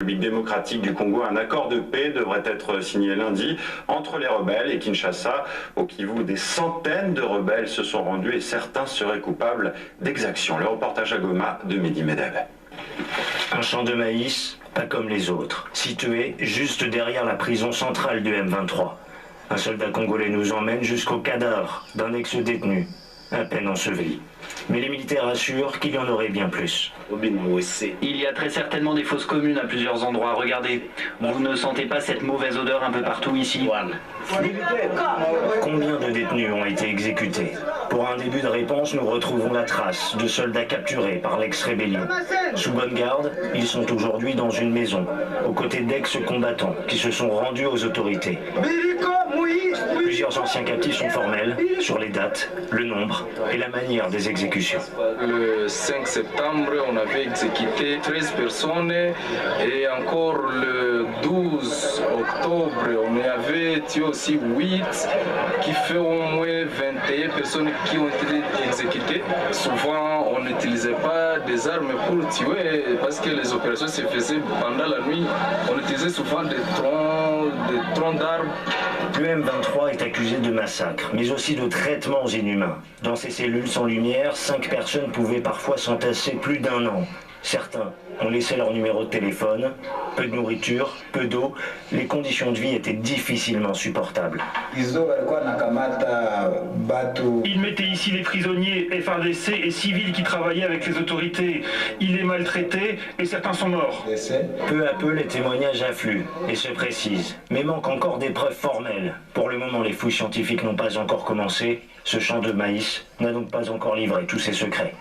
République démocratique du Congo, un accord de paix devrait être signé lundi entre les rebelles et Kinshasa. Au Kivu, des centaines de rebelles se sont rendus et certains seraient coupables d'exactions. Le reportage à Goma de Mehdi Medeb. Un champ de maïs, pas comme les autres, situé juste derrière la prison centrale du M23. Un soldat congolais nous emmène jusqu'au cadavre d'un ex-détenu, à peine enseveli. Mais les militaires assurent qu'il y en aurait bien plus. Il y a très certainement des fosses communes à plusieurs endroits. Regardez, vous ne sentez pas cette mauvaise odeur un peu partout ici? Combien de détenus ont été exécutés? Pour un début de réponse, nous retrouvons la trace de soldats capturés par l'ex-rébellion. Sous bonne garde, ils sont aujourd'hui dans une maison, aux côtés d'ex-combattants qui se sont rendus aux autorités. Plusieurs anciens captifs sont formels sur les dates, le nombre et la manière des exécutions. Le 5 septembre, on avait exécuté 13 personnes et encore le 12 octobre, on avait tué aussi 8, qui fait au moins 21 personnes qui ont été exécutées. Souvent, on n'utilisait pas des armes pour tuer parce que les opérations se faisaient pendant la nuit. On utilisait souvent des troncs d'arbres. Le M23 est accusé de massacre, mais aussi de traitements inhumains. Dans ces cellules sans lumière, 5 personnes pouvaient parfois s'entasser plus d'1 an. Certains ont laissé leur numéro de téléphone, peu de nourriture, peu d'eau. Les conditions de vie étaient difficilement supportables. Ils mettaient ici les prisonniers FARDC et civils qui travaillaient avec les autorités. Ils les maltraitaient et certains sont morts. Peu à peu, les témoignages affluent et se précisent, mais manquent encore des preuves formelles. Pour le moment, les fouilles scientifiques n'ont pas encore commencé. Ce champ de maïs n'a donc pas encore livré tous ses secrets.